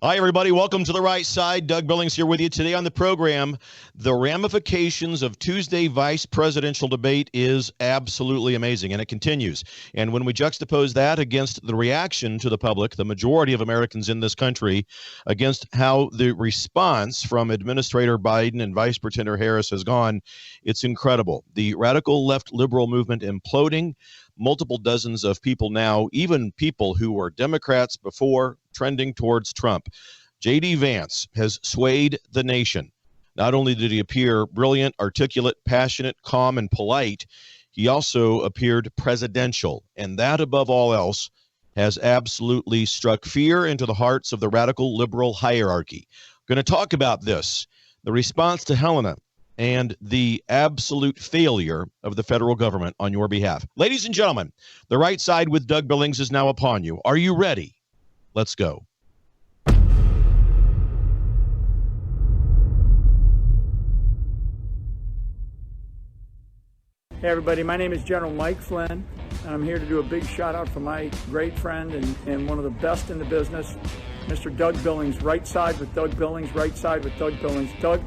Hi, everybody. Welcome to The Right Side. Doug Billings here with you today on the program. The ramifications of Tuesday vice presidential debate is absolutely amazing, and it continues. And when we juxtapose that against the reaction to the public, the majority of Americans in this country, against how the response from Administrator Biden and Vice Pretender Harris has gone, it's incredible. The radical left liberal movement imploding. Multiple dozens of people now, even people who were Democrats before, trending towards Trump. JD Vance has swayed the nation. Not only did he appear brilliant, articulate, passionate, calm, and polite, he also appeared presidential. And that, above all else, has absolutely struck fear into the hearts of the radical liberal hierarchy. We're going to talk about this, the response to Helena, and the absolute failure of the federal government on your behalf. Ladies and gentlemen, The Right Side with Doug Billings is now upon you. Are you ready? Let's go. Hey everybody, my name is General Mike Flynn, and I'm here to do a big shout out for my great friend and one of the best in the business, Mr. Doug Billings. Right side with Doug Billings, right side with Doug Billings. Doug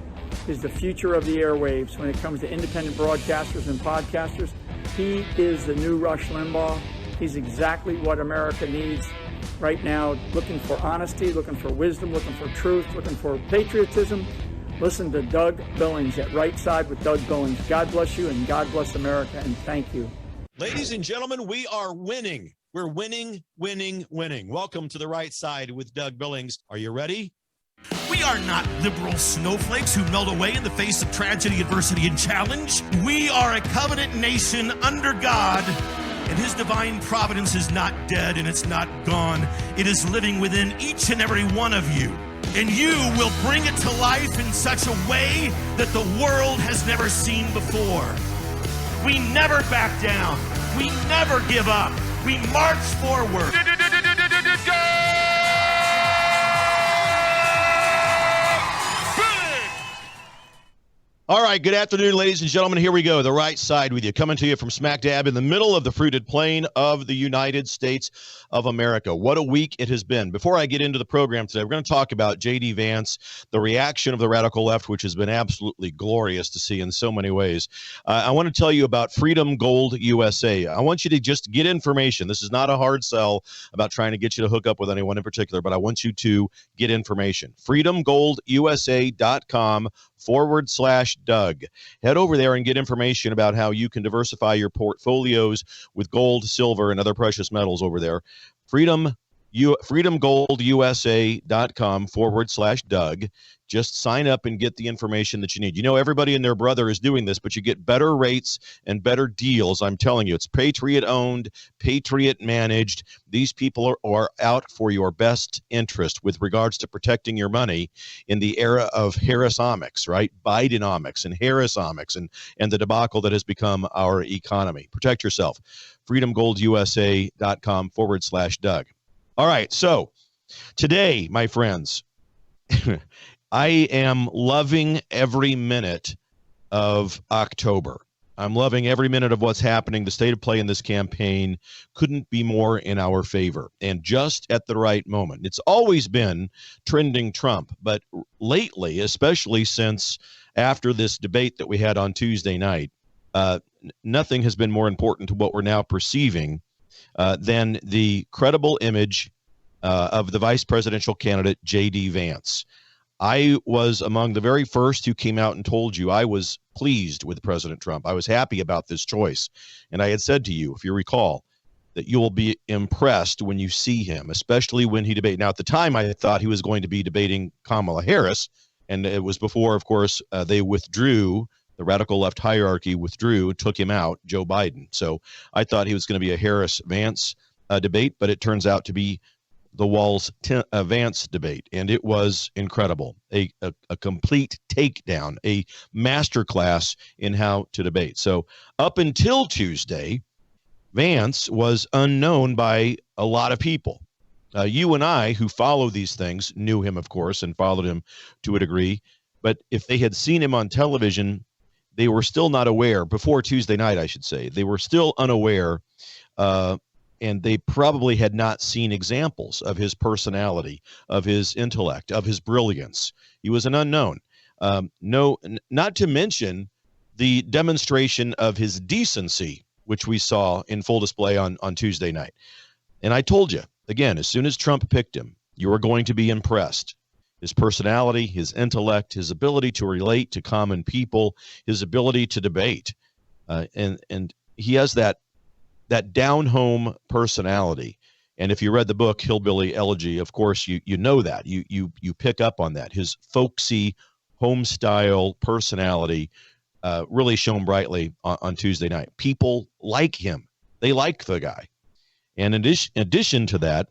is the future of the airwaves when it comes to independent broadcasters and podcasters. He is the new Rush Limbaugh. He's exactly what America needs right now, looking for honesty, looking for wisdom, looking for truth, looking for patriotism. Listen to Doug Billings at Right Side with Doug Billings. God bless you and God bless America, and thank you. Ladies and gentlemen, we are winning. We're winning, winning, winning. Welcome to The Right Side with Doug Billings. Are you ready? We are not liberal snowflakes who melt away in the face of tragedy, adversity, and challenge. We are a covenant nation under God, and his divine providence is not dead and it's not gone. It is living within each and every one of you. And you will bring it to life in such a way that the world has never seen before. We never back down. We never give up. We march forward. All right, good afternoon, ladies and gentlemen. Here we go, The Right Side with you, coming to you from smack dab in the middle of the fruited plain of the United States of America. What a week it has been. Before I get into the program today, we're going to talk about JD Vance, the reaction of the radical left, which has been absolutely glorious to see in so many ways. I want to tell you about Freedom Gold USA. I want you to just get information. This is not a hard sell about trying to get you to hook up with anyone in particular, but I want you to get information. freedomgoldusa.com/Doug. Head over there and get information about how you can diversify your portfolios with gold, silver, and other precious metals over there. freedomgoldusa.com/Doug. Just sign up and get the information that you need. You know, everybody and their brother is doing this, but you get better rates and better deals. I'm telling you, it's Patriot-owned, Patriot-managed. These people are out for your best interest with regards to protecting your money in the era of Harrisomics, right? Bidenomics and Harrisomics and the debacle that has become our economy. Protect yourself. freedomgoldusa.com/Doug. All right, so today, my friends, I am loving every minute of October. I'm loving every minute of what's happening. The state of play in this campaign couldn't be more in our favor, and just at the right moment. It's always been trending Trump, but lately, especially since after this debate that we had on Tuesday night, nothing has been more important to what we're now perceiving than the credible image of the vice presidential candidate, JD Vance. I was among the very first who came out and told you I was pleased with President Trump. I was happy about this choice. And I had said to you, if you recall, that you will be impressed when you see him, especially when he debated. Now, at the time, I thought he was going to be debating Kamala Harris. And it was before, of course, they withdrew. The radical left hierarchy withdrew, took him out, Joe Biden. So I thought he was going to be a Harris-Vance debate, but it turns out to be the Walz-Vance debate, and it was incredible. A complete takedown, a masterclass in how to debate. So up until Tuesday, Vance was unknown by a lot of people. You and I, who follow these things, knew him, of course, and followed him to a degree. But if they had seen him on television, they were still not aware, before Tuesday night, I should say, they were still unaware and they probably had not seen examples of his personality, of his intellect, of his brilliance. He was an unknown. Not to mention the demonstration of his decency, which we saw in full display on Tuesday night. And I told you, again, as soon as Trump picked him, you are going to be impressed. His personality, his intellect, his ability to relate to common people, his ability to debate. And he has that down-home personality. And if you read the book Hillbilly Elegy, of course, you know that. You pick up on that. His folksy, home-style personality really shone brightly on Tuesday night. People like him. They like the guy. And in addition to that,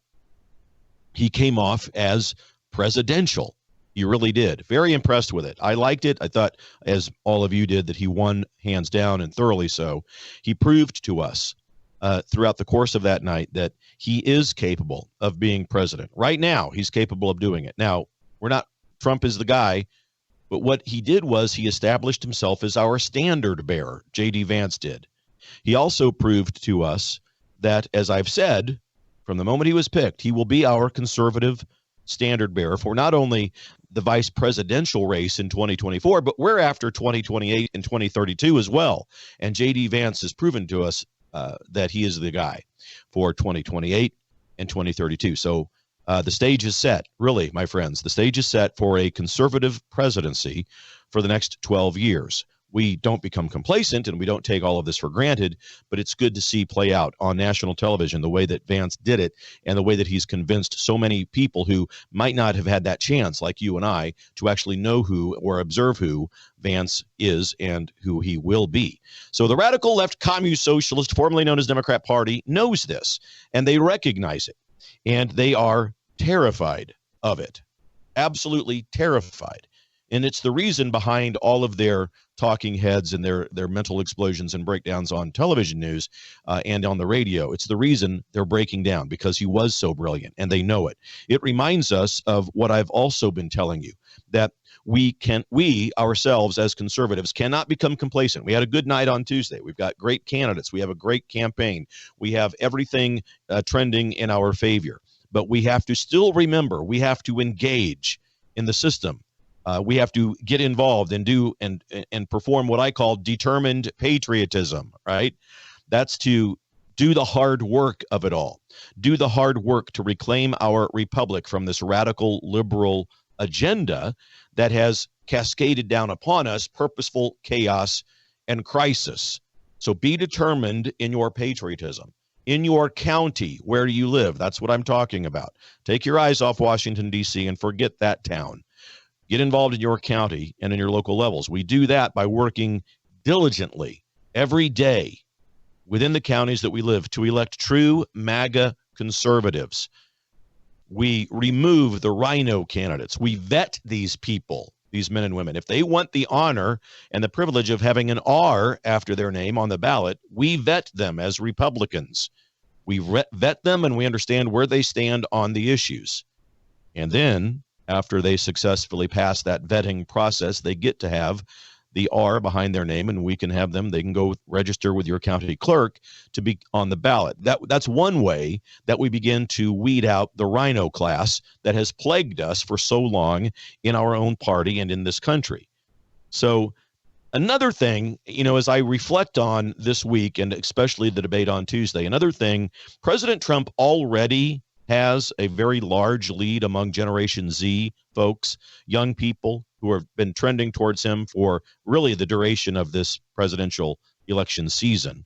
he came off as presidential. He really did. Very impressed with it. I liked it. I thought, as all of you did, that he won hands down and thoroughly so. He proved to us throughout the course of that night that he is capable of being president. Right now, he's capable of doing it. Now, Trump is the guy, but what he did was he established himself as our standard bearer. JD Vance did. He also proved to us that, as I've said, from the moment he was picked, he will be our conservative standard bearer for not only the vice presidential race in 2024, but we're after 2028 and 2032 as well. And JD Vance has proven to us that he is the guy for 2028 and 2032. So the stage is set, really, my friends. The stage is set for a conservative presidency for the next 12 years. We don't become complacent and we don't take all of this for granted, but it's good to see play out on national television the way that Vance did it and the way that he's convinced so many people who might not have had that chance, like you and I, to actually know who or observe who Vance is and who he will be. So the radical left communist socialist, formerly known as Democrat Party, knows this, and they recognize it, and they are terrified of it, absolutely terrified. And it's the reason behind all of their talking heads and their mental explosions and breakdowns on television news and on the radio. It's the reason they're breaking down, because he was so brilliant, and they know it. It reminds us of what I've also been telling you, that we ourselves as conservatives cannot become complacent. We had a good night on Tuesday. We've got great candidates. We have a great campaign. We have everything trending in our favor. But we have to still remember, we have to engage in the system. We have to get involved and do and perform what I call determined patriotism, right? That's to do the hard work of it all. Do the hard work to reclaim our republic from this radical liberal agenda that has cascaded down upon us purposeful chaos and crisis. So be determined in your patriotism. In your county where you live, that's what I'm talking about. Take your eyes off Washington, D.C. and forget that town. Get involved in your county and in your local levels. We do that by working diligently every day within the counties that we live to elect true MAGA conservatives. We remove the rhino candidates. We vet these people, these men and women. If they want the honor and the privilege of having an R after their name on the ballot, we vet them as Republicans. We vet them and we understand where they stand on the issues. And then, after they successfully pass that vetting process, they get to have the R behind their name, and we can have them. They can go register with your county clerk to be on the ballot. That's one way that we begin to weed out the rhino class that has plagued us for so long in our own party and in this country. So another thing, as I reflect on this week, and especially the debate on Tuesday, another thing, President Trump already has a very large lead among Generation Z folks, young people who have been trending towards him for really the duration of this presidential election season.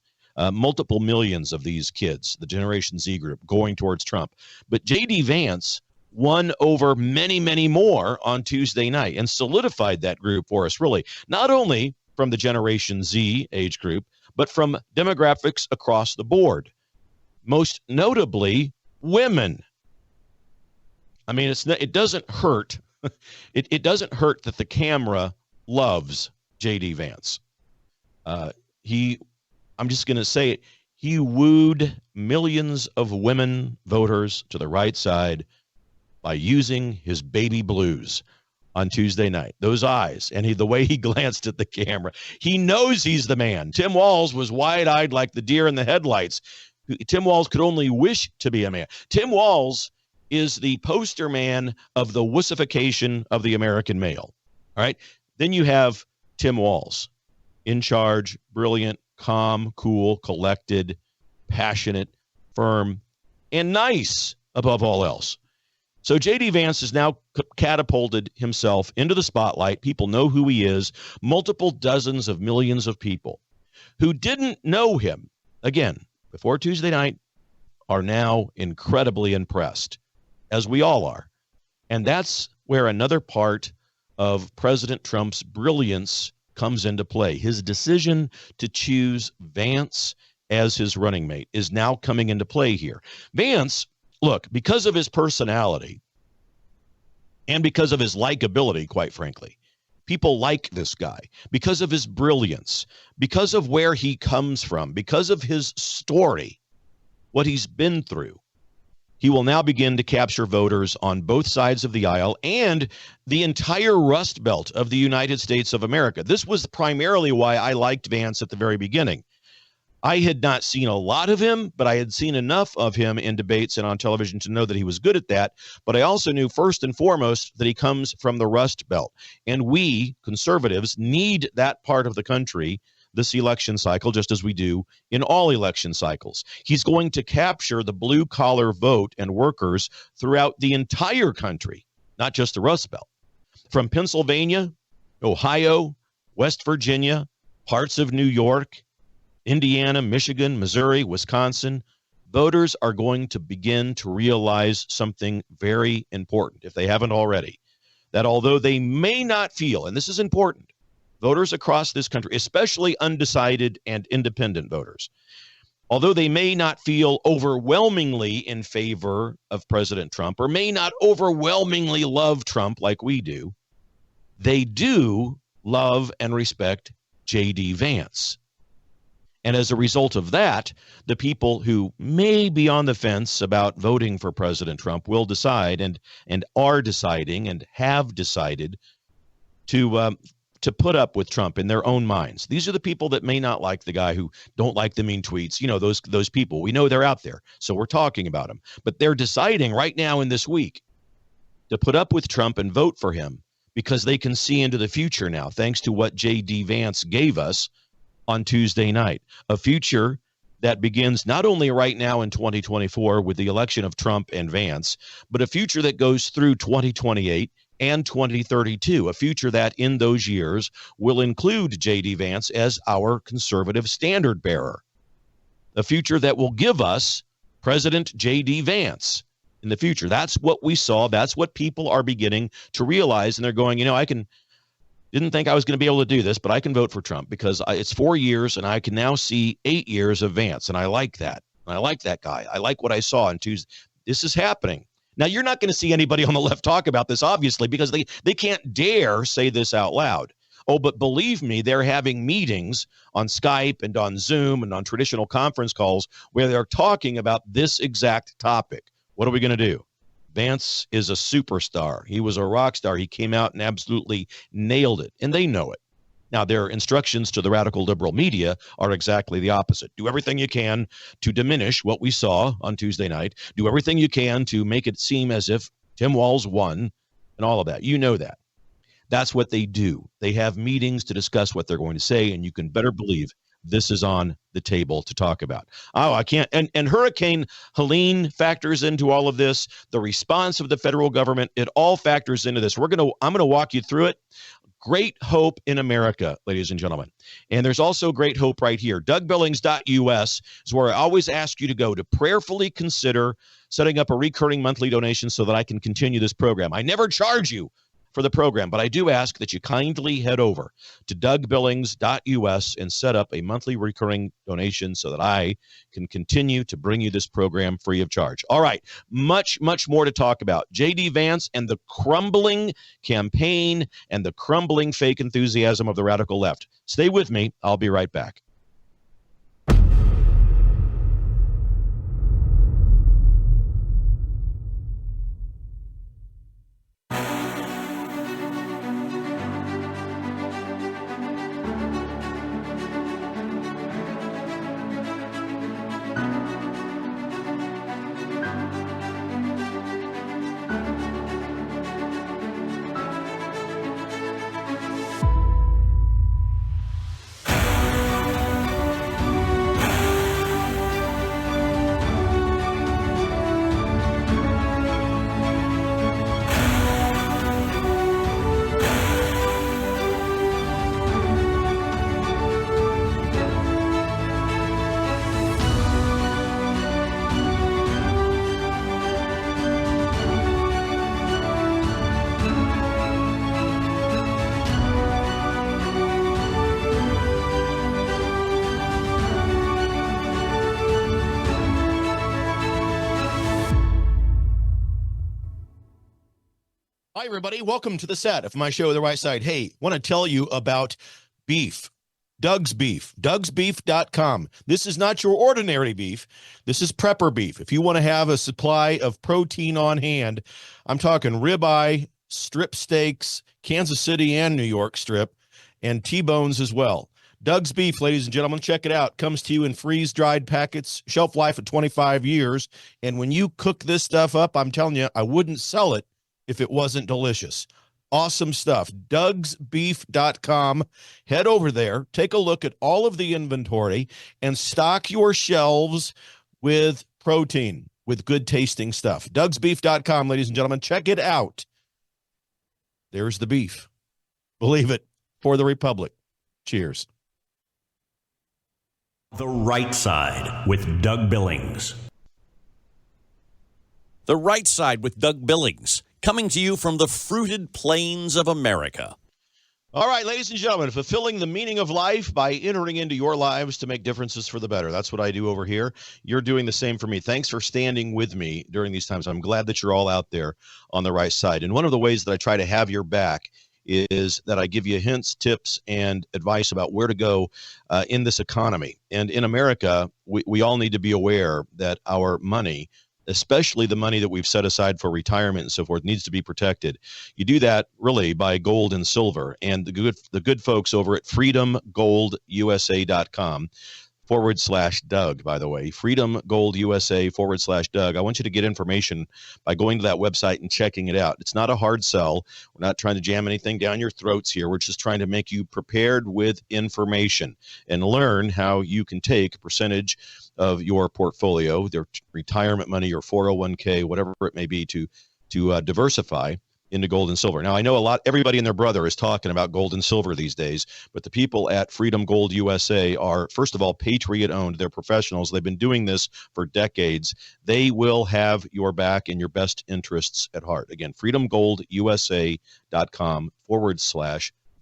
Multiple millions of these kids, the Generation Z group, going towards Trump. But J.D. Vance won over many, many more on Tuesday night and solidified that group for us, really, not only from the Generation Z age group, but from demographics across the board. Most notably, women. I mean, it doesn't hurt. It doesn't hurt that the camera loves J.D. Vance. I'm just going to say it. He wooed millions of women voters to the right side by using his baby blues on Tuesday night. Those eyes, and the way he glanced at the camera. He knows he's the man. Tim Walz was wide-eyed like the deer in the headlights. Tim Walz could only wish to be a man. Tim Walz is the poster man of the wussification of the American male. All right. Then you have Tim Walz, in charge, brilliant, calm, cool, collected, passionate, firm, and nice above all else. So JD Vance has now catapulted himself into the spotlight. People know who he is. Multiple dozens of millions of people who didn't know him, again, before Tuesday night, are now incredibly impressed, as we all are. And that's where another part of President Trump's brilliance comes into play. His decision to choose Vance as his running mate is now coming into play here. Vance, look, because of his personality and because of his likability, quite frankly, people like this guy because of his brilliance, because of where he comes from, because of his story, what he's been through. He will now begin to capture voters on both sides of the aisle and the entire Rust Belt of the United States of America. This was primarily why I liked Vance at the very beginning. I had not seen a lot of him, but I had seen enough of him in debates and on television to know that he was good at that. But I also knew first and foremost that he comes from the Rust Belt. And we, conservatives, need that part of the country this election cycle, just as we do in all election cycles. He's going to capture the blue-collar vote and workers throughout the entire country, not just the Rust Belt. From Pennsylvania, Ohio, West Virginia, parts of New York, Indiana, Michigan, Missouri, Wisconsin, voters are going to begin to realize something very important, if they haven't already, that although they may not feel, and this is important, voters across this country, especially undecided and independent voters, although they may not feel overwhelmingly in favor of President Trump or may not overwhelmingly love Trump like we do, they do love and respect JD Vance. And as a result of that, the people who may be on the fence about voting for President Trump will decide and are deciding and have decided to put up with Trump in their own minds. These are the people that may not like the guy, who don't like the mean tweets. You know, those people. We know they're out there, so we're talking about them. But they're deciding right now in this week to put up with Trump and vote for him because they can see into the future now, thanks to what J.D. Vance gave us on Tuesday night. A future that begins not only right now in 2024 with the election of Trump and Vance, but a future that goes through 2028 and 2032, a future that in those years will include J.D. Vance as our conservative standard bearer, a future that will give us President J.D. Vance in the future. That's what we saw. That's what people are beginning to realize. And they're going, you know, didn't think I was going to be able to do this, but I can vote for Trump because it's 4 years and I can now see 8 years of Vance. And I like that. I like that guy. I like what I saw on Tuesday. This is happening. Now, you're not going to see anybody on the left talk about this, obviously, because they can't dare say this out loud. Oh, but believe me, they're having meetings on Skype and on Zoom and on traditional conference calls where they're talking about this exact topic. What are we going to do? Vance is a superstar. He was a rock star. He came out and absolutely nailed it, and they know it. Now, their instructions to the radical liberal media are exactly the opposite. Do everything you can to diminish what we saw on Tuesday night. Do everything you can to make it seem as if Tim Walz won and all of that. You know that. That's what they do. They have meetings to discuss what they're going to say, and you can better believe this is on the table to talk about. Oh, I can't. And Hurricane Helene factors into all of this. The response of the federal government, it all factors into this. I'm going to walk you through it. Great hope in America, ladies and gentlemen. And there's also great hope right here. DougBillings.us is where I always ask you to go to prayerfully consider setting up a recurring monthly donation so that I can continue this program. I never charge you for the program, but I do ask that you kindly head over to DougBillings.us and set up a monthly recurring donation so that I can continue to bring you this program free of charge. All right, much, much more to talk about. J.D. Vance and the crumbling campaign and the crumbling fake enthusiasm of the radical left. Stay with me. I'll be right back. Hi, everybody. Welcome to the set of my show, The Right Side. Hey, want to tell you about beef. Doug's Beef, DougsBeef.com. This is not your ordinary beef. This is prepper beef. If you want to have a supply of protein on hand, I'm talking ribeye, strip steaks, Kansas City and New York strip, and T-bones as well. Doug's Beef, ladies and gentlemen, check it out. Comes to you in freeze-dried packets, shelf life of 25 years. And when you cook this stuff up, I'm telling you, I wouldn't sell it if it wasn't delicious. Awesome stuff. DougsBeef.com. Head over there, take a look at all of the inventory, and stock your shelves with protein, with good tasting stuff. DougsBeef.com, ladies and gentlemen. Check it out. There's the beef. Believe it. For the Republic. Cheers. The Right Side with Doug Billings. The Right Side with Doug Billings, coming to you from the fruited plains of America. All right, ladies and gentlemen, fulfilling the meaning of life by entering into your lives to make differences for the better. That's what I do over here. You're doing the same for me. Thanks for standing with me during these times. I'm glad that you're all out there on the right side. And one of the ways that I try to have your back is that I give you hints, tips, and advice about where to go in this economy. And in America, we all need to be aware that our money, especially the money that we've set aside for retirement and so forth, needs to be protected. You do that really by gold and silver. And the good folks over at freedomgoldusa.com /Doug, by the way, freedomgoldusa /Doug. I want you to get information by going to that website and checking it out. It's not a hard sell. We're not trying to jam anything down your throats here. We're just trying to make you prepared with information and learn how you can take a percentage of your portfolio, their retirement money, your 401k, whatever it may be, to diversify into gold and silver. Now, I know everybody and their brother is talking about gold and silver these days, but the people at Freedom Gold USA are, first of all, Patriot owned. They're professionals. They've been doing this for decades. They will have your back and your best interests at heart. Again, freedomgoldusa.com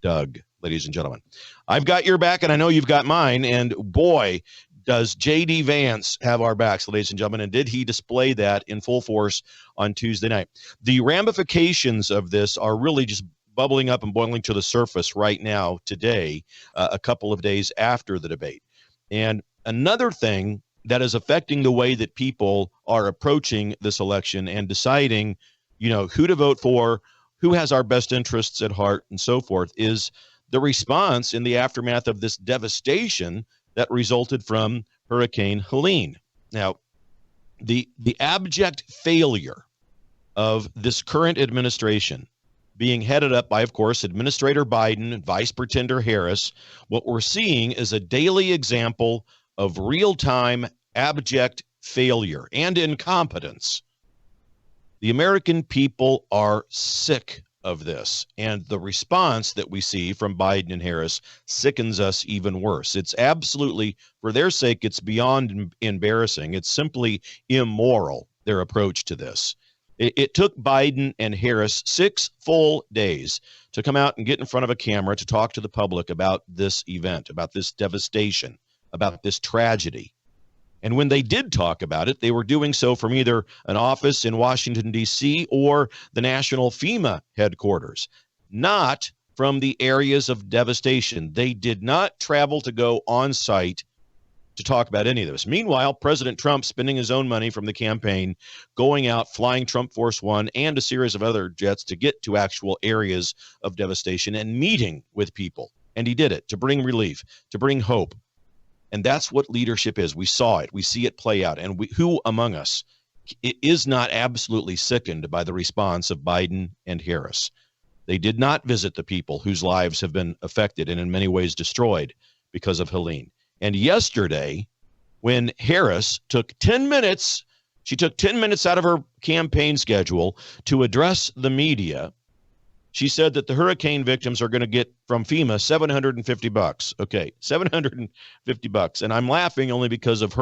/Doug, ladies and gentlemen. I've got your back and I know you've got mine. And boy, does JD Vance have our backs, ladies and gentlemen, and did he display that in full force on Tuesday night? The ramifications of this are really just bubbling up and boiling to the surface right now, today, a couple of days after the debate. And another thing that is affecting the way that people are approaching this election and deciding, who to vote for, who has our best interests at heart, and so forth, is the response in the aftermath of this devastation that resulted from Hurricane Helene. Now, the abject failure of this current administration, being headed up by, of course, Administrator Biden and Vice Pretender Harris, what we're seeing is a daily example of real-time abject failure and incompetence. The American people are sick of this, and the response that we see from Biden and Harris sickens us even worse. It's absolutely, for their sake, it's beyond embarrassing. It's simply immoral, their approach to this. It took Biden and Harris 6 full days to come out and get in front of a camera to talk to the public about this event, about this devastation, about this tragedy. And when they did talk about it, they were doing so from either an office in Washington, D.C. or the national FEMA headquarters, not from the areas of devastation. They did not travel to go on site to talk about any of this. Meanwhile, President Trump spending his own money from the campaign, going out, flying Trump Force One and a series of other jets to get to actual areas of devastation and meeting with people. And he did it to bring relief, to bring hope. And that's what leadership is. We saw it. We see it play out. And who among us is not absolutely sickened by the response of Biden and Harris? They did not visit the people whose lives have been affected and in many ways destroyed because of Helene. And yesterday, when Harris took 10 minutes, she took 10 minutes out of her campaign schedule to address the media. She said that the hurricane victims are going to get from FEMA $750. Okay, $750. And I'm laughing only because of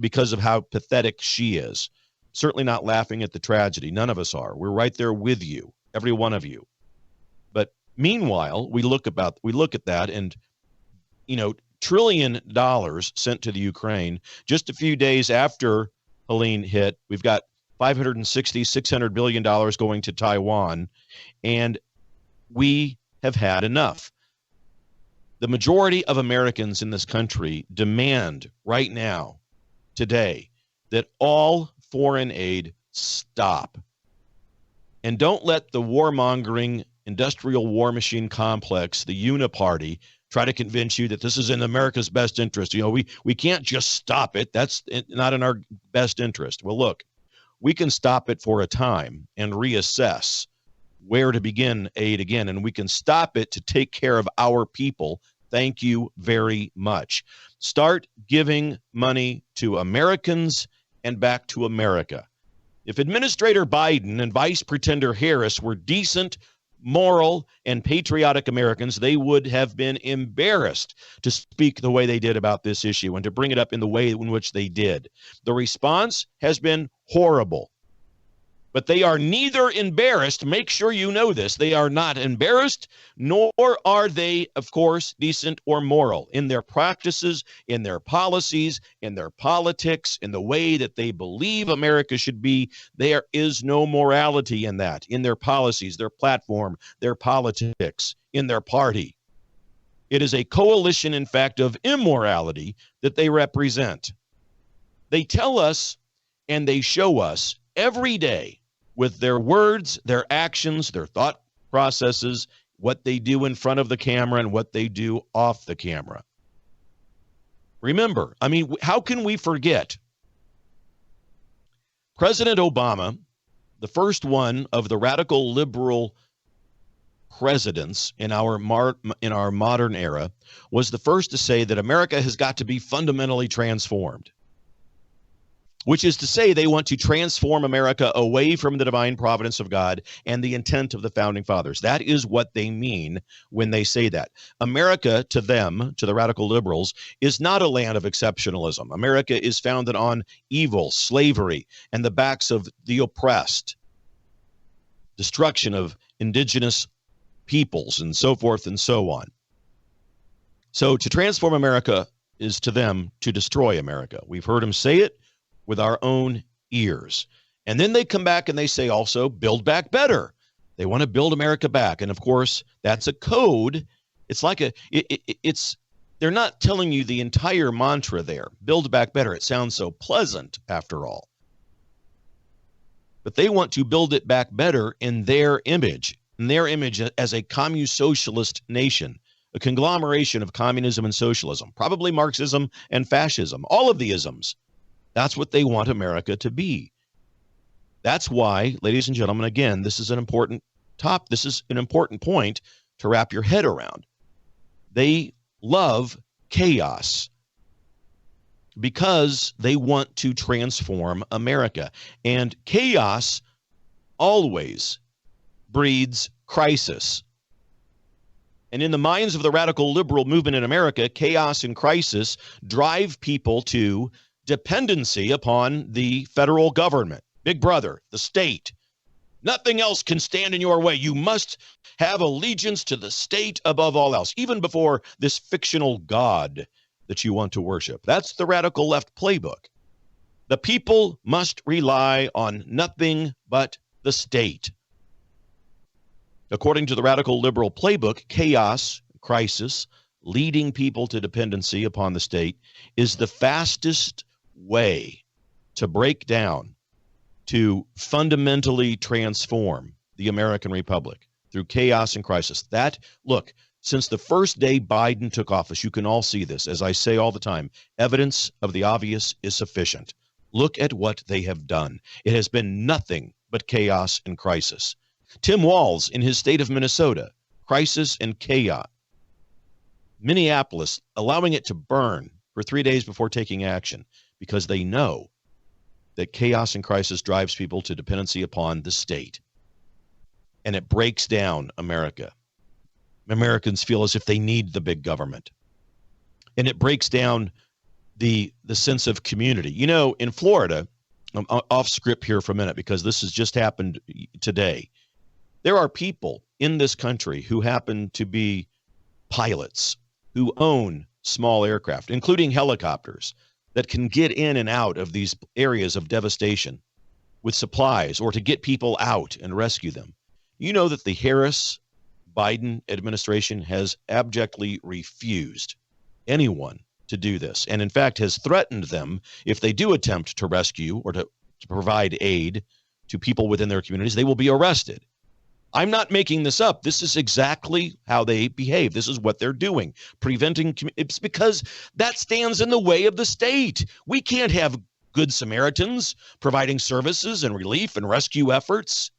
because of how pathetic she is. Certainly not laughing at the tragedy. None of us are. We're right there with you, every one of you. But meanwhile, we look at that and, $1 trillion sent to the Ukraine. Just a few days after Helene hit, we've got $560, $600 billion going to Taiwan, and we have had enough. The majority of Americans in this country demand right now, today, that all foreign aid stop. And don't let the warmongering industrial war machine complex, the Uniparty, try to convince you that this is in America's best interest. You know, we can't just stop it. That's not in our best interest. Well, look, we can stop it for a time and reassess where to begin aid again, and we can stop it to take care of our people. Thank you very much. Start giving money to Americans and back to America. If Administrator Biden and Vice Pretender Harris were decent, moral, and patriotic Americans, they would have been embarrassed to speak the way they did about this issue and to bring it up in the way in which they did. The response has been horrible. But they are neither embarrassed. Make sure you know this. They are not embarrassed, nor are they, of course, decent or moral in their practices, in their policies, in their politics, in the way that they believe America should be. There is no morality in that, in their policies, their platform, their politics, in their party. It is a coalition, in fact, of immorality that they represent. They tell us and they show us every day with their words, their actions, their thought processes, what they do in front of the camera and what they do off the camera. Remember, I mean, how can we forget? President Obama, the first one of the radical liberal presidents in our modern era, was the first to say that America has got to be fundamentally transformed. Which is to say they want to transform America away from the divine providence of God and the intent of the founding fathers. That is what they mean when they say that. America, to them, to the radical liberals, is not a land of exceptionalism. America is founded on evil, slavery, and the backs of the oppressed, destruction of indigenous peoples, and so forth and so on. So to transform America is to them to destroy America. We've heard them say it with our own ears. And then they come back and they say also, build back better. They want to build America back. And of course, that's a code. It's like they're not telling you the entire mantra there. Build back better. It sounds so pleasant after all. But they want to build it back better in their image as a communist-socialist nation, a conglomeration of communism and socialism, probably Marxism and fascism, all of the isms. That's what they want America to be. That's why, ladies and gentlemen, again, this is an important point to wrap your head around. They love chaos because they want to transform America. And chaos always breeds crisis. And in the minds of the radical liberal movement in America, chaos and crisis drive people to dependency upon the federal government, Big Brother, the state. Nothing else can stand in your way. You must have allegiance to the state above all else, even before this fictional God that you want to worship. That's the radical left playbook. The people must rely on nothing but the state. According to the radical liberal playbook, chaos, crisis, leading people to dependency upon the state is the fastest way to break down, to fundamentally transform the American Republic through chaos and crisis. Look, since the first day Biden took office, you can all see this. As I say all the time, evidence of the obvious is sufficient. Look at what they have done. It has been nothing but chaos and crisis. Tim Walz in his state of Minnesota, crisis and chaos. Minneapolis, allowing it to burn for 3 days before taking action, because they know that chaos and crisis drives people to dependency upon the state. And it breaks down America. Americans feel as if they need the big government. And it breaks down the sense of community. You know, in Florida, I'm off script here for a minute because this has just happened today. There are people in this country who happen to be pilots, who own small aircraft, including helicopters, that can get in and out of these areas of devastation with supplies or to get people out and rescue them. You know that the Harris-Biden administration has abjectly refused anyone to do this, and in fact has threatened them if they do attempt to rescue or to provide aid to people within their communities, they will be arrested. I'm not making this up. This is exactly how they behave. This is what they're doing, preventing. It's because that stands in the way of the state. We can't have good Samaritans providing services and relief and rescue efforts.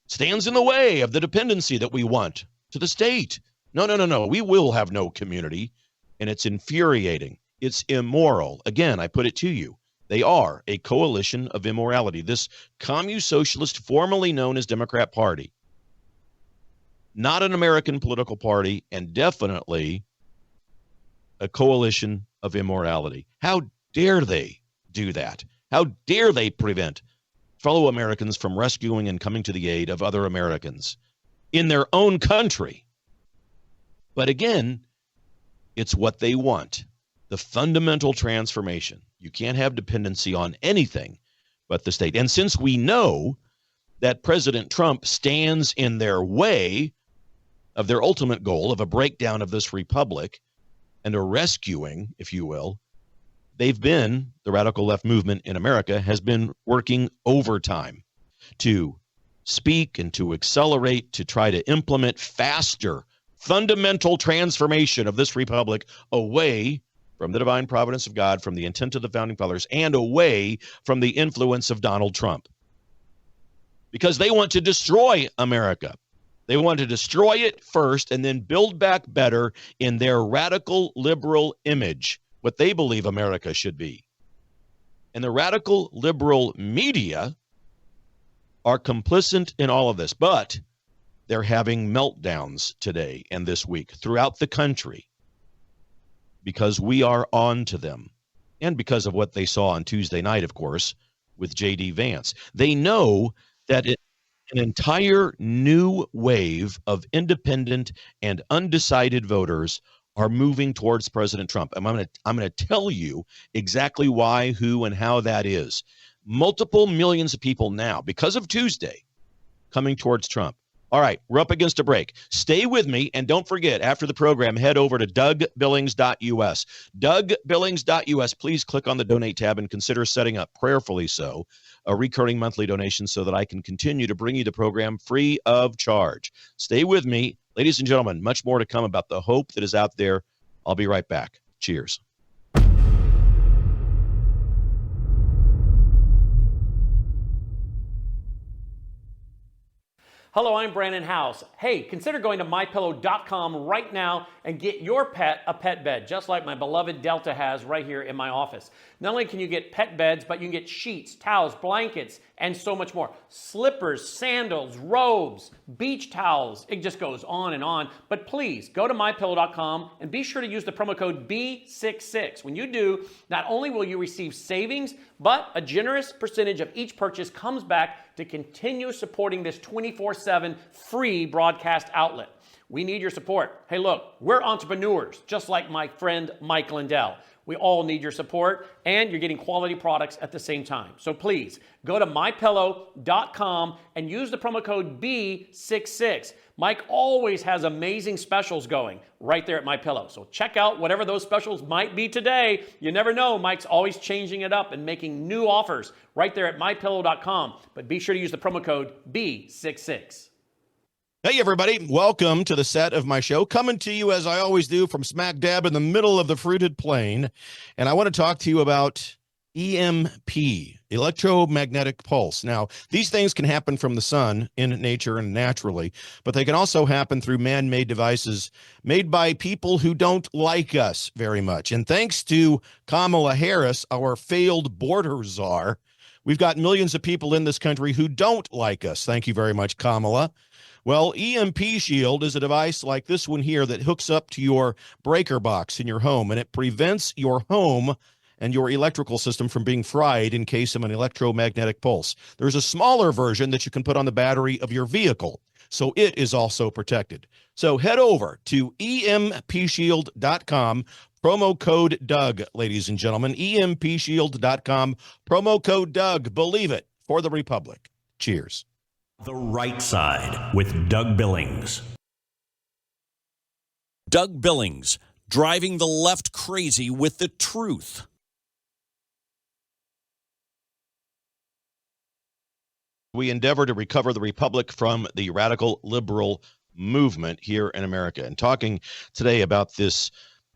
Stands in the way of the dependency that we want to the state. No. We will have no community, and it's infuriating. It's immoral. Again, I put it to you. They are a coalition of immorality. This communist-socialist, formerly known as Democrat Party, not an American political party, and definitely a coalition of immorality. How dare they do that? How dare they prevent fellow Americans from rescuing and coming to the aid of other Americans in their own country? But again, it's what they want. The fundamental transformation. You can't have dependency on anything but the state. And since we know that President Trump stands in their way of their ultimate goal of a breakdown of this republic and a rescuing, if you will, the radical left movement in America has been working overtime to speak and to accelerate, to try to implement faster fundamental transformation of this republic away from the divine providence of God, from the intent of the founding fathers, and away from the influence of Donald Trump. Because they want to destroy America. They want to destroy it first and then build back better in their radical liberal image, what they believe America should be. And the radical liberal media are complicit in all of this, but they're having meltdowns today and this week throughout the country, because we are on to them, and because of what they saw on Tuesday night, of course, with JD Vance. They know that an entire new wave of independent and undecided voters are moving towards President Trump. And I'm going to tell you exactly why, who, and how that is. Multiple millions of people now, because of Tuesday, coming towards Trump. All right, we're up against a break. Stay with me, and don't forget, after the program, head over to DougBillings.us. DougBillings.us. Please click on the Donate tab and consider setting up, prayerfully so, a recurring monthly donation so that I can continue to bring you the program free of charge. Stay with me. Ladies and gentlemen, much more to come about the hope that is out there. I'll be right back. Cheers. Hello, I'm Brandon House. Hey, consider going to MyPillow.com right now and get your pet a pet bed, just like my beloved Delta has right here in my office. Not only can you get pet beds, but you can get sheets, towels, blankets, and so much more. Slippers, sandals, robes, beach towels. It just goes on and on. But please, go to MyPillow.com and be sure to use the promo code B66. When you do, not only will you receive savings, but a generous percentage of each purchase comes back to continue supporting this 24/7 free broadcast outlet. We need your support. Hey, look, we're entrepreneurs, just like my friend Mike Lindell. We all need your support, and you're getting quality products at the same time. So please, go to MyPillow.com and use the promo code B66. Mike always has amazing specials going right there at MyPillow. So check out whatever those specials might be today. You never know, Mike's always changing it up and making new offers right there at MyPillow.com. But be sure to use the promo code B66. Hey, everybody. Welcome to the set of my show, coming to you, as I always do, from smack dab in the middle of the fruited plain. And I want to talk to you about EMP, electromagnetic pulse. Now, these things can happen from the sun in nature and naturally, but they can also happen through man-made devices made by people who don't like us very much. And thanks to Kamala Harris, our failed border czar, we've got millions of people in this country who don't like us. Thank you very much, Kamala. Well, EMP Shield is a device like this one here that hooks up to your breaker box in your home, and it prevents your home and your electrical system from being fried in case of an electromagnetic pulse. There's a smaller version that you can put on the battery of your vehicle, so it is also protected. So head over to EMPshield.com, promo code Doug, ladies and gentlemen, EMPshield.com, promo code Doug. Believe it. for the Republic. Cheers. The Right Side with Doug Billings. Doug Billings, driving the left crazy with the truth. We endeavor to recover the Republic from the radical liberal movement here in America. And talking today about this,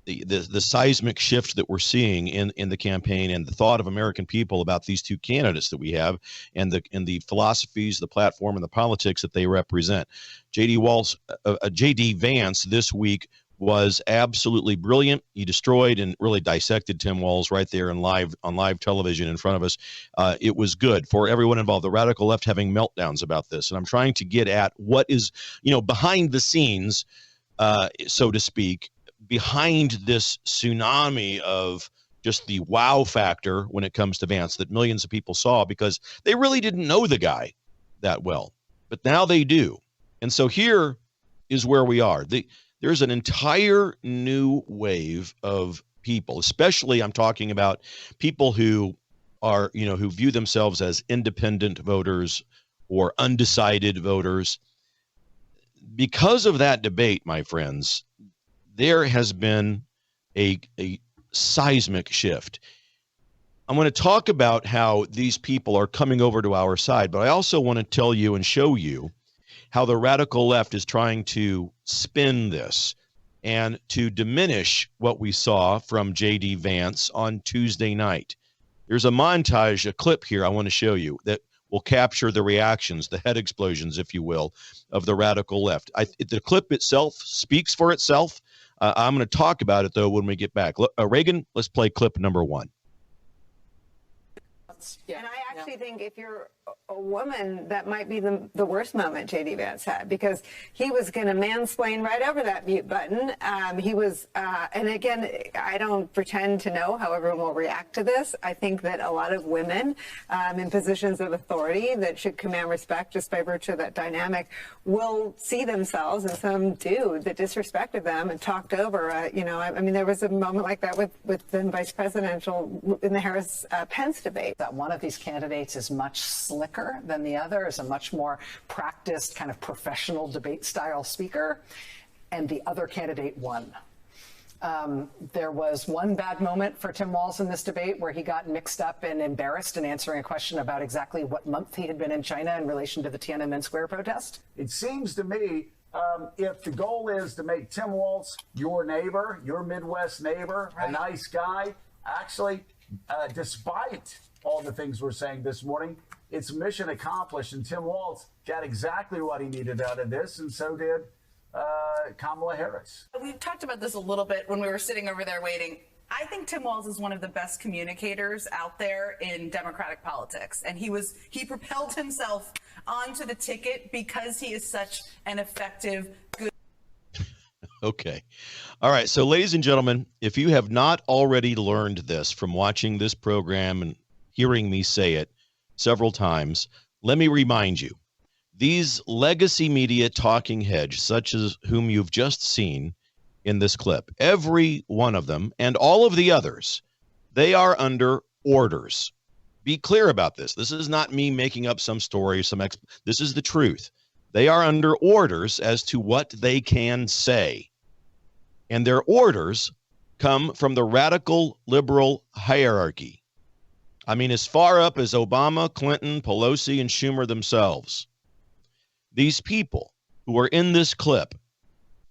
the seismic shift that we're seeing in the campaign and the thought of American people about these two candidates that we have and the philosophies, the platform, and the politics that they represent. JD Vance this week was absolutely brilliant. He destroyed and really dissected Tim Walz right there on live television in front of us. It was good for everyone involved. The radical left having meltdowns about this, and I'm trying to get at what is, behind the scenes, so to speak, behind this tsunami of just the wow factor when it comes to Vance that millions of people saw because they really didn't know the guy that well, but now they do. And so here is where we are. There's an entire new wave of people, especially I'm talking about people who are, who view themselves as independent voters or undecided voters. Because of that debate, my friends, there has been a seismic shift. I'm going to talk about how these people are coming over to our side, but I also want to tell you and show you how the radical left is trying to spin this and to diminish what we saw from JD Vance on Tuesday night. There's a montage, a clip here I want to show you that will capture the reactions, the head explosions, if you will, of the radical left. The clip itself speaks for itself. I'm going to talk about it, though, when we get back. Reagan, let's play clip number one. And I actually think if you're a woman, that might be the worst moment JD Vance had, because he was going to mansplain right over that mute button. He was, and again, I don't pretend to know how everyone will react to this. I think that a lot of women in positions of authority that should command respect just by virtue of that dynamic will see themselves in some dude that disrespected them and talked over. I mean, there was a moment like that with the vice presidential in the Harris-Pence debate. That one of these candidates is much slicker than the other, is a much more practiced kind of professional debate style speaker, and the other candidate won. There was one bad moment for Tim Walz in this debate where he got mixed up and embarrassed in answering a question about exactly what month he had been in China in relation to the Tiananmen Square protest. It seems to me if the goal is to make Tim Walz your neighbor, your Midwest neighbor, right, a nice guy, actually, despite all the things we're saying this morning, it's mission accomplished, and Tim Walz got exactly what he needed out of this, and so did Kamala Harris. We've talked about this a little bit when we were sitting over there waiting. I think Tim Walz is one of the best communicators out there in Democratic politics, and he propelled himself onto the ticket because he is such an effective, good. Okay. All right. So, ladies and gentlemen, if you have not already learned this from watching this program and hearing me say it several times, let me remind you, these legacy media talking heads, such as whom you've just seen in this clip, every one of them and all of the others, they are under orders. Be clear about this. This is not me making up some story, this is the truth. They are under orders as to what they can say. And their orders come from the radical liberal hierarchy. I mean, as far up as Obama, Clinton, Pelosi, and Schumer themselves. These people who are in this clip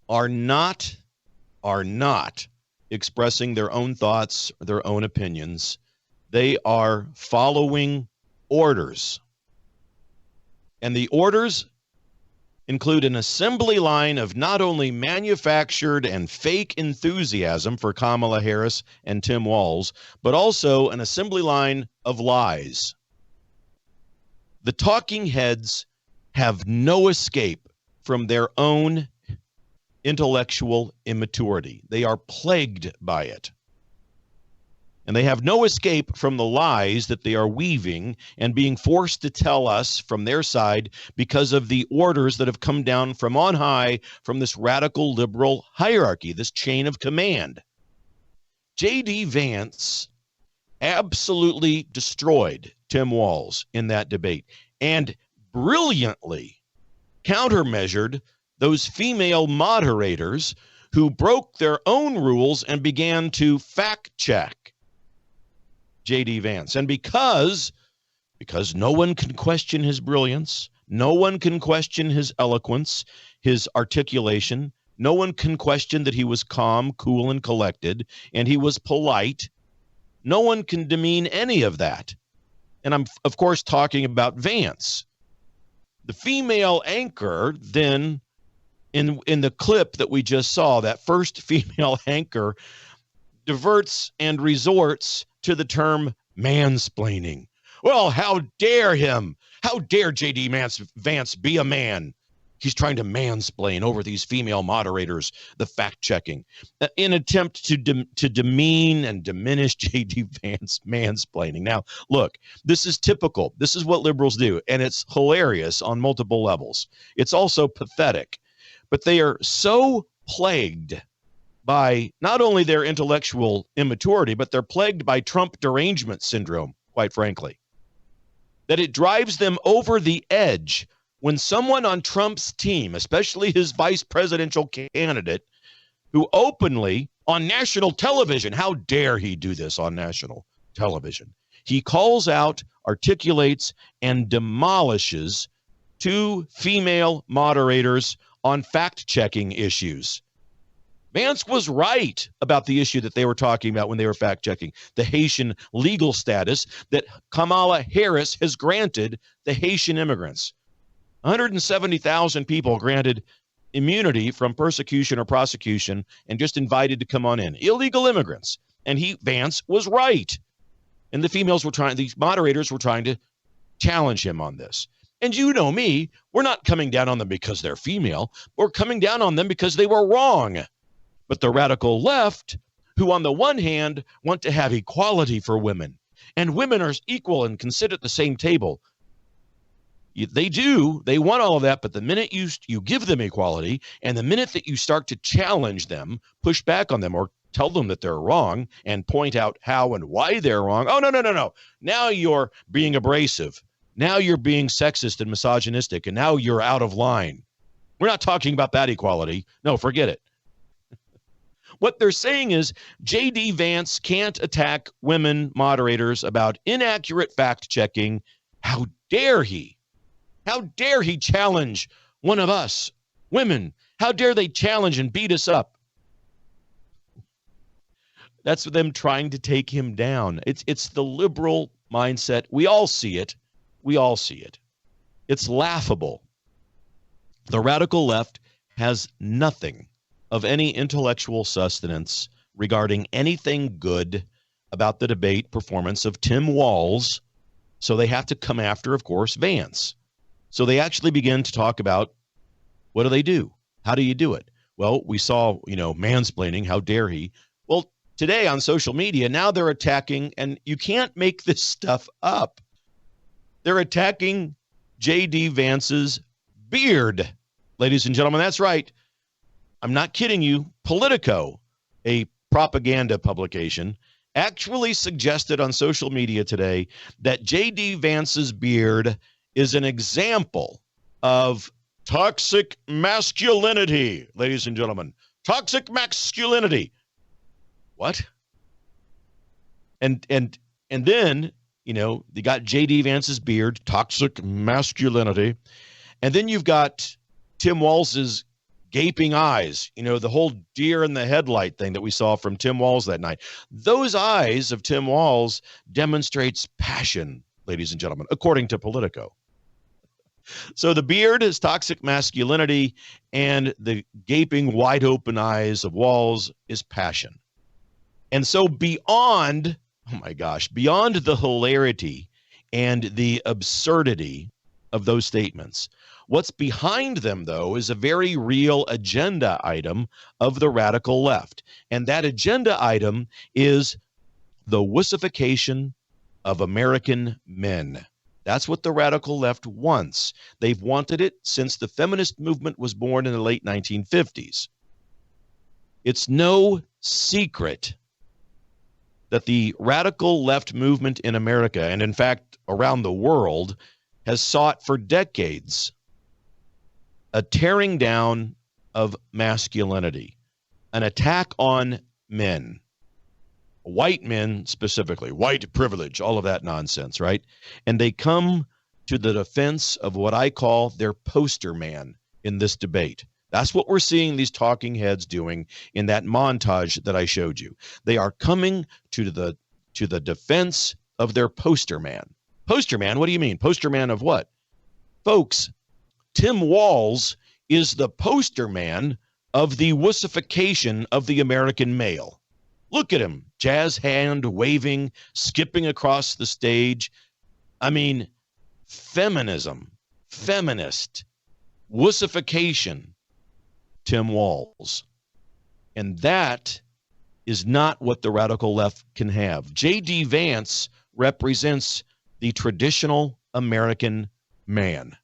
are not expressing their own thoughts, their own opinions. They are following orders. And the orders include an assembly line of not only manufactured and fake enthusiasm for Kamala Harris and Tim Walz, but also an assembly line of lies. The talking heads have no escape from their own intellectual immaturity. They are plagued by it. And they have no escape from the lies that they are weaving and being forced to tell us from their side because of the orders that have come down from on high from this radical liberal hierarchy, this chain of command. JD Vance absolutely destroyed Tim Walz in that debate and brilliantly countermeasured those female moderators who broke their own rules and began to fact check JD Vance. And because no one can question his brilliance, no one can question his eloquence, his articulation, no one can question that he was calm, cool, and collected, and he was polite. No one can demean any of that. And I'm, of course, talking about Vance. The female anchor then, in the clip that we just saw, that first female anchor diverts and resorts to the term mansplaining. Well, how dare him? How dare JD Vance be a man? He's trying to mansplain over these female moderators, the fact-checking, in attempt to demean and diminish JD Vance mansplaining. Now, look, this is typical. This is what liberals do, and it's hilarious on multiple levels. It's also pathetic. But they are so plagued by not only their intellectual immaturity, but they're plagued by Trump derangement syndrome, quite frankly, that it drives them over the edge when someone on Trump's team, especially his vice presidential candidate, who openly on national television, how dare he do this on national television? He calls out, articulates, and demolishes two female moderators on fact-checking issues. Vance was right about the issue that they were talking about when they were fact-checking, the Haitian legal status that Kamala Harris has granted the Haitian immigrants. 170,000 people granted immunity from persecution or prosecution and just invited to come on in. Illegal immigrants. And Vance was right. And these moderators were trying to challenge him on this. And you know me, we're not coming down on them because they're female. We're coming down on them because they were wrong. But the radical left, who on the one hand want to have equality for women, and women are equal and can sit at the same table, they want all of that, but the minute you give them equality, and the minute that you start to challenge them, push back on them, or tell them that they're wrong, and point out how and why they're wrong, oh, no. Now you're being abrasive. Now you're being sexist and misogynistic, and now you're out of line. We're not talking about that equality. No, forget it. What they're saying is JD Vance can't attack women moderators about inaccurate fact-checking. How dare he? How dare he challenge one of us, women? How dare they challenge and beat us up? That's them trying to take him down. It's the liberal mindset. We all see it. We all see it. It's laughable. The radical left has nothing of any intellectual sustenance regarding anything good about the debate performance of Tim Walz, so they have to come after, of course, Vance. So they actually begin to talk about, what do? How do you do it? Well, we saw, mansplaining, how dare he? Well, today on social media, now they're attacking, and you can't make this stuff up. They're attacking JD Vance's beard. Ladies and gentlemen, that's right. I'm not kidding you. Politico, a propaganda publication, actually suggested on social media today that JD Vance's beard is an example of toxic masculinity, ladies and gentlemen. Toxic masculinity. What? And then, they got JD Vance's beard, toxic masculinity. And then you've got Tim Walz's gaping eyes, the whole deer in the headlight thing that we saw from Tim Walz that night. Those eyes of Tim Walz demonstrates passion, ladies and gentlemen, according to Politico. So the beard is toxic masculinity, and the gaping wide open eyes of Walz is passion. And so beyond the hilarity and the absurdity of those statements, what's behind them, though, is a very real agenda item of the radical left. And that agenda item is the wussification of American men. That's what the radical left wants. They've wanted it since the feminist movement was born in the late 1950s. It's no secret that the radical left movement in America, and in fact around the world, has sought for decades a tearing down of masculinity, an attack on men, white men specifically, white privilege, all of that nonsense, right? And they come to the defense of what I call their poster man in this debate. That's what we're seeing these talking heads doing in that montage that I showed you. They are coming to the defense of their poster man. Poster man, what do you mean? Poster man of what? Folks, Tim Walz is the poster man of the wussification of the American male. Look at him, jazz hand waving, skipping across the stage. I mean, feminism, feminist, wussification, Tim Walz. And that is not what the radical left can have. JD Vance represents the traditional American man.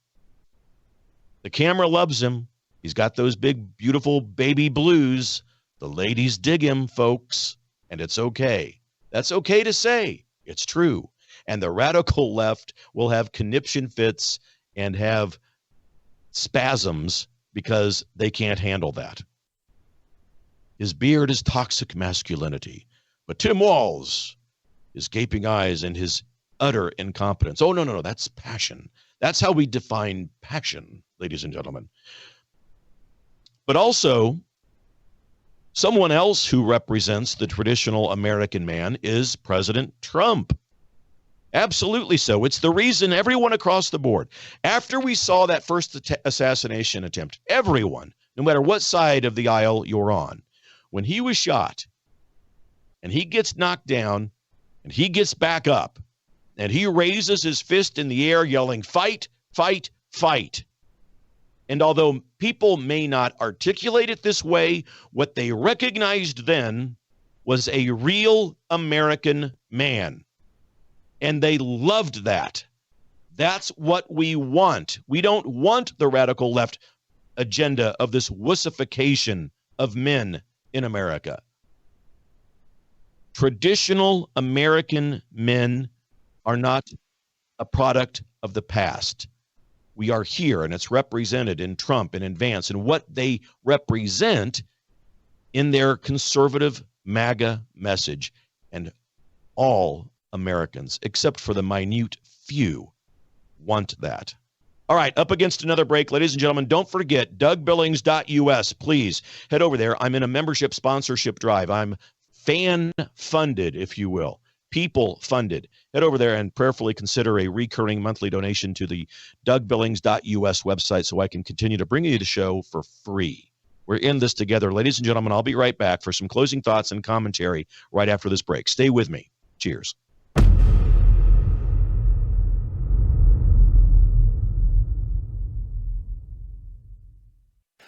The camera loves him. He's got those big, beautiful baby blues. The ladies dig him, folks, and it's okay. That's okay to say. It's true. And the radical left will have conniption fits and have spasms because they can't handle that. His beard is toxic masculinity, but Tim Walz, his gaping eyes and his utter incompetence. Oh, no, that's passion. That's how we define passion, ladies and gentlemen. But also, someone else who represents the traditional American man is President Trump. Absolutely so. It's the reason everyone across the board, after we saw that first assassination attempt, everyone, no matter what side of the aisle you're on, when he was shot and he gets knocked down and he gets back up and he raises his fist in the air yelling, "Fight, fight, fight." And although people may not articulate it this way, what they recognized then was a real American man. And they loved that. That's what we want. We don't want the radical left agenda of this wussification of men in America. Traditional American men are not a product of the past. We are here, and it's represented in Trump and in Vance and what they represent in their conservative MAGA message. And all Americans, except for the minute few, want that. All right, up against another break. Ladies and gentlemen, don't forget DougBillings.us. Please head over there. I'm in a membership sponsorship drive. I'm fan funded, if you will. People funded. Head over there and prayerfully consider a recurring monthly donation to the DougBillings.us website so I can continue to bring you the show for free. We're in this together. Ladies and gentlemen, I'll be right back for some closing thoughts and commentary right after this break. Stay with me. Cheers.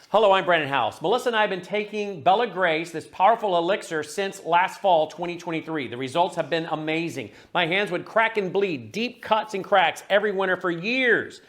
Hello, I'm Brandon House. Melissa and I have been taking Bella Grace, this powerful elixir, since last fall, 2023. The results have been amazing. My hands would crack and bleed, deep cuts and cracks every winter for years.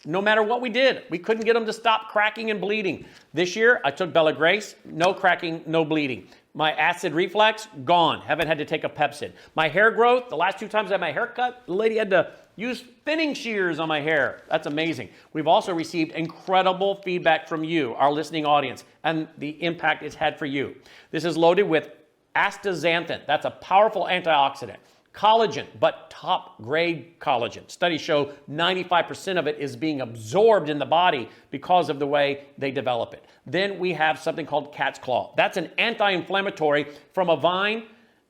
No matter what we did, we couldn't get them to stop cracking and bleeding. This year, I took Bella Grace, no cracking, no bleeding. My acid reflux, gone. Haven't had to take a Pepsid. My hair growth, the last 2 times I had my hair cut, the lady had to use thinning shears on my hair. That's amazing. We've also received incredible feedback from you, our listening audience, and the impact it's had for you. This is loaded with astaxanthin. That's a powerful antioxidant. Collagen, but top grade collagen. Studies show 95% of it is being absorbed in the body because of the way they develop it. Then we have something called cat's claw. That's an anti-inflammatory from a vine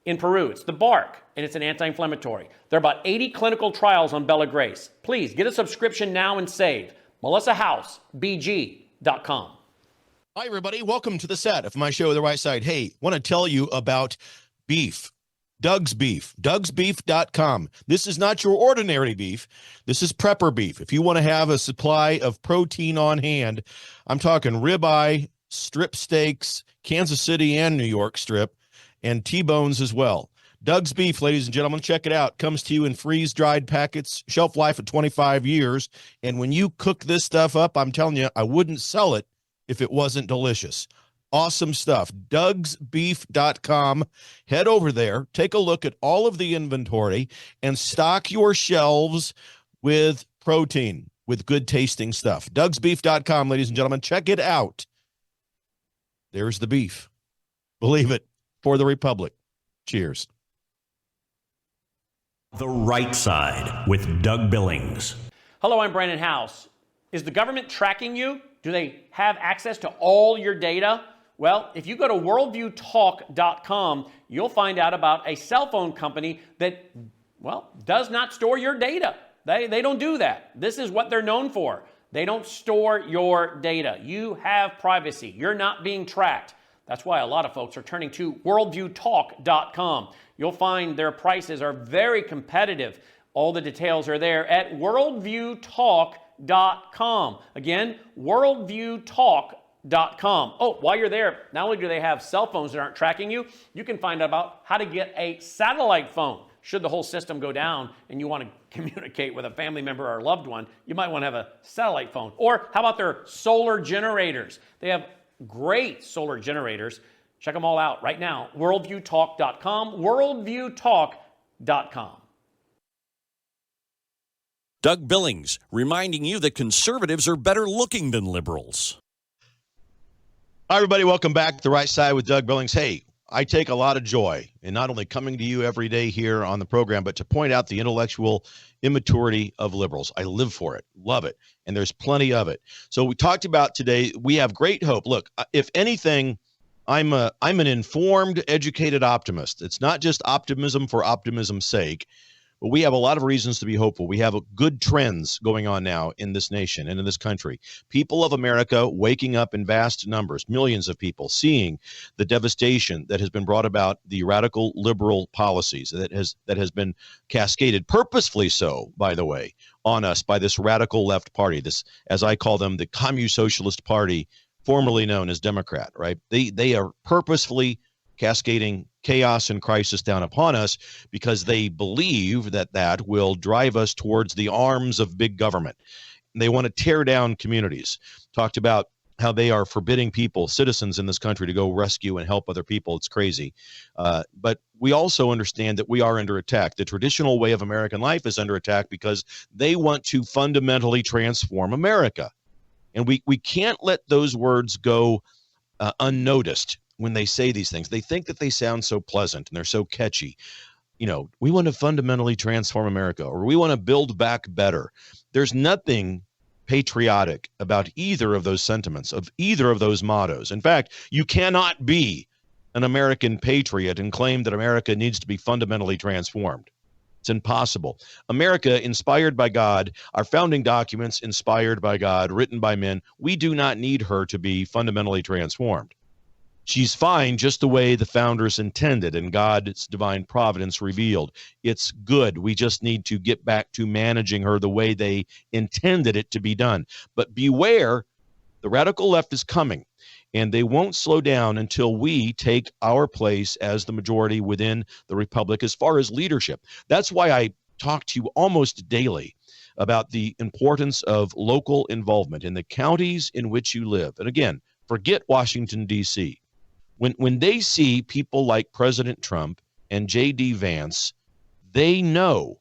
in Peru. It's the bark, and it's an anti-inflammatory. There are about 80 clinical trials on Bella Grace. Please get a subscription now and save. MelissaHousebg.com. Hi, everybody. Welcome to the set of my show, The Right Side. Hey, want to tell you about beef. Doug's Beef, DougsBeef.com. This is not your ordinary beef. This is prepper beef. If you want to have a supply of protein on hand, I'm talking ribeye, strip steaks, Kansas City and New York strip, and T-bones as well. Doug's Beef, ladies and gentlemen, check it out. Comes to you in freeze-dried packets, shelf life of 25 years. And when you cook this stuff up, I'm telling you, I wouldn't sell it if it wasn't delicious. Awesome stuff. DougsBeef.com. Head over there, take a look at all of the inventory, and stock your shelves with protein, with good tasting stuff. DougsBeef.com, ladies and gentlemen. Check it out. There's the beef. Believe it. For the Republic. Cheers. The Right Side with Doug Billings. Hello, I'm Brandon House. Is the government tracking you? Do they have access to all your data? Well, if you go to worldviewtalk.com, you'll find out about a cell phone company that, well, does not store your data. They don't do that. This is what they're known for. They don't store your data. You have privacy. You're not being tracked. That's why a lot of folks are turning to worldviewtalk.com. You'll find their prices are very competitive. All the details are there at worldviewtalk.com. Again, worldviewtalk.com. Oh, while you're there, not only do they have cell phones that aren't tracking you, you can find out about how to get a satellite phone. Should the whole system go down and you want to communicate with a family member or a loved one, you might want to have a satellite phone. Or how about their solar generators? They have great solar generators. Check them all out right now. Worldviewtalk.com, worldviewtalk.com. Doug Billings reminding you that conservatives are better looking than liberals. Hi, everybody. Welcome back to The Right Side with Doug Billings. Hey, I take a lot of joy in not only coming to you every day here on the program, but to point out the intellectual immaturity of liberals. I live for it, love it, and there's plenty of it. So we talked about today, we have great hope. Look, if anything, I'm an informed, educated optimist. It's not just optimism for optimism's sake, but we have a lot of reasons to be hopeful. We have good trends going on now in this nation and in this country. People of America waking up in vast numbers, millions of people seeing the devastation that has been brought about, the radical liberal policies that has been cascaded, purposefully so, by the way, on us by this radical left party, this, as I call them, the Communist Socialist Party, formerly known as Democrat, right? They are purposefully cascading chaos and crisis down upon us because they believe that will drive us towards the arms of big government. They want to tear down communities. Talked about how they are forbidding people, citizens in this country, to go rescue and help other people. It's crazy. But we also understand that we are under attack. The traditional way of American life is under attack because they want to fundamentally transform America. And we can't let those words go unnoticed. When they say these things, they think that they sound so pleasant and they're so catchy. You know, we want to fundamentally transform America, or we want to build back better. There's nothing patriotic about either of those sentiments, of either of those mottos. In fact, you cannot be an American patriot and claim that America needs to be fundamentally transformed. It's impossible. America, inspired by God, our founding documents inspired by God, written by men, we do not need her to be fundamentally transformed. She's fine just the way the founders intended and God's divine providence revealed. It's good. We just need to get back to managing her the way they intended it to be done. But beware, the radical left is coming, and they won't slow down until we take our place as the majority within the republic as far as leadership. That's why I talk to you almost daily about the importance of local involvement in the counties in which you live. And again, forget Washington, D.C. When they see people like President Trump and JD Vance, they know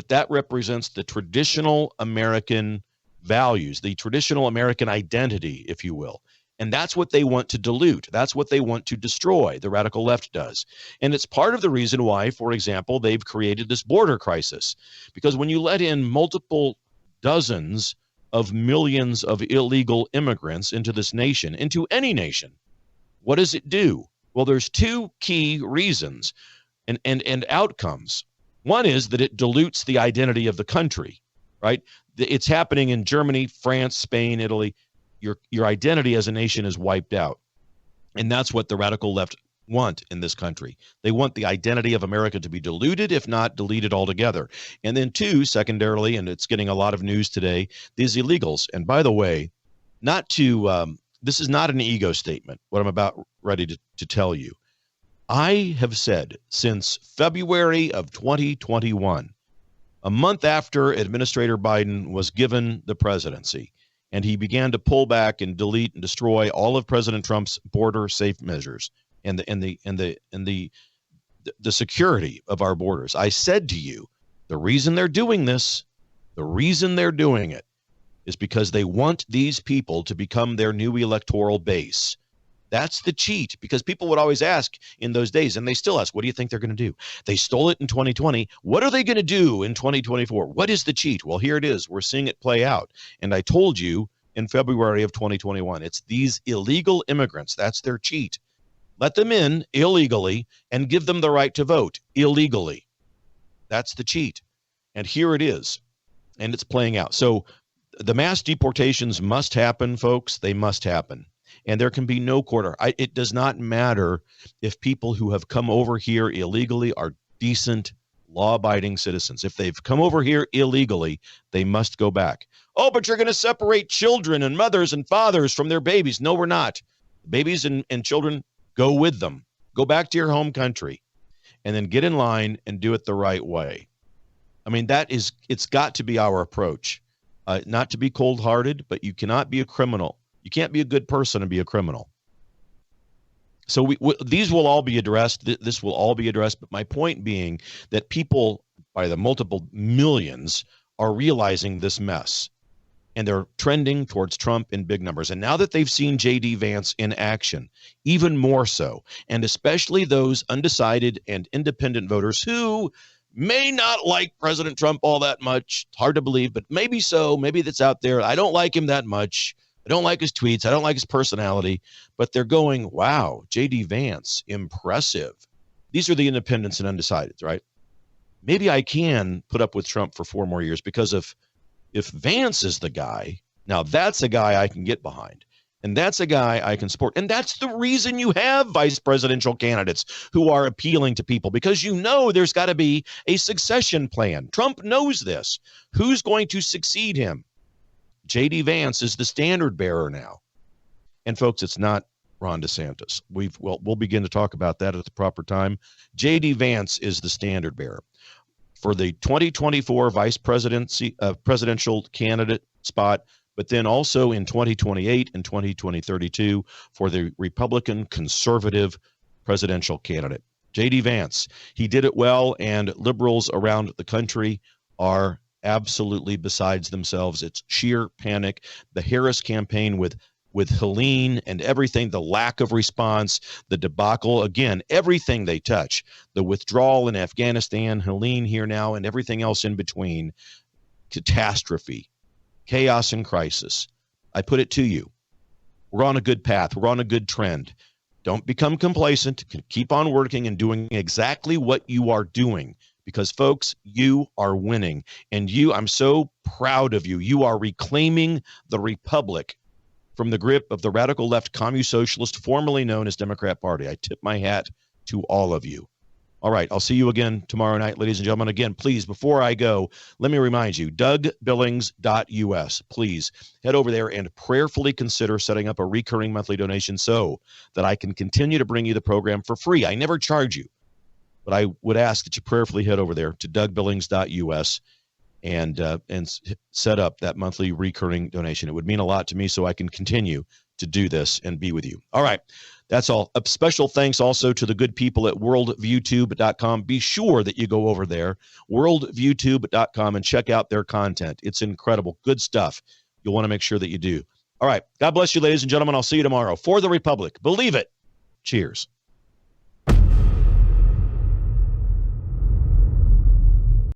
that represents the traditional American values, the traditional American identity, if you will. And that's what they want to dilute. That's what they want to destroy. The radical left does. And it's part of the reason why, for example, they've created this border crisis. Because when you let in multiple dozens of millions of illegal immigrants into this nation, into any nation, what does it do? Well, there's two key reasons and outcomes. One is that it dilutes the identity of the country, right? It's happening in Germany, France, Spain, Italy. Your identity as a nation is wiped out. And that's what the radical left want in this country. They want the identity of America to be diluted, if not deleted altogether. And then two, secondarily, and it's getting a lot of news today, these illegals. And by the way, this is not an ego statement, what I'm about ready to tell you. I have said since February of 2021, a month after Administrator Biden was given the presidency, and he began to pull back and delete and destroy all of President Trump's border safe measures and the security of our borders. I said to you, the reason they're doing this, the reason they're doing it is because they want these people to become their new electoral base. That's the cheat, because people would always ask in those days, and they still ask, what do you think they're going to do? They stole it in 2020. What are they going to do in 2024? What is the cheat? Well, here it is. We're seeing it play out. And I told you in February of 2021, it's these illegal immigrants. That's their cheat. Let them in illegally and give them the right to vote illegally. That's the cheat. And here it is. And it's playing out. So the mass deportations must happen, folks. They must happen. And there can be no quarter. It does not matter if people who have come over here illegally are decent, law-abiding citizens. If they've come over here illegally, they must go back. Oh, but you're going to separate children and mothers and fathers from their babies. No, we're not. Babies and children, go with them. Go back to your home country and then get in line and do it the right way. I mean, it's got to be our approach. Not to be cold-hearted, but you cannot be a criminal. You can't be a good person and be a criminal. So these will all be addressed. This will all be addressed. But my point being that people, by the multiple millions, are realizing this mess. And they're trending towards Trump in big numbers. And now that they've seen JD Vance in action, even more so, and especially those undecided and independent voters who may not like President Trump all that much. Hard to believe, but maybe so. Maybe that's out there. I don't like him that much. I don't like his tweets. I don't like his personality. But they're going, wow, JD Vance, impressive. These are the independents and undecideds, right? Maybe I can put up with Trump for 4 more years, because if Vance is the guy, now that's a guy I can get behind. And that's a guy I can support. And that's the reason you have vice presidential candidates who are appealing to people, because you know there's got to be a succession plan. Trump knows this. Who's going to succeed him? JD Vance is the standard bearer now. And folks, it's not Ron DeSantis. We'll begin to talk about that at the proper time. JD Vance is the standard bearer for the 2024 vice presidential candidate spot, but then also in 2028 and 2032 for the Republican conservative presidential candidate. JD Vance, he did it well, and liberals around the country are absolutely besides themselves. It's sheer panic. The Harris campaign with Helene and everything, the lack of response, the debacle, again, everything they touch, the withdrawal in Afghanistan, Helene here now, and everything else in between, catastrophe, chaos and crisis. I put it to you. We're on a good path. We're on a good trend. Don't become complacent. Keep on working and doing exactly what you are doing. Because, folks, you are winning. And I'm so proud of you. You are reclaiming the republic from the grip of the radical left commune socialist, formerly known as Democrat Party. I tip my hat to all of you. All right, I'll see you again tomorrow night, ladies and gentlemen. Again, please, before I go, let me remind you, DougBillings.us. Please head over there and prayerfully consider setting up a recurring monthly donation so that I can continue to bring you the program for free. I never charge you. But I would ask that you prayerfully head over there to DougBillings.us and set up that monthly recurring donation. It would mean a lot to me, so I can continue to do this and be with you. All right, that's all. A special thanks also to the good people at worldviewtube.com. Be sure that you go over there, worldviewtube.com, and check out their content. It's incredible. Good stuff. You'll want to make sure that you do. All right, God bless you, ladies and gentlemen. I'll see you tomorrow. For the Republic. Believe it. Cheers.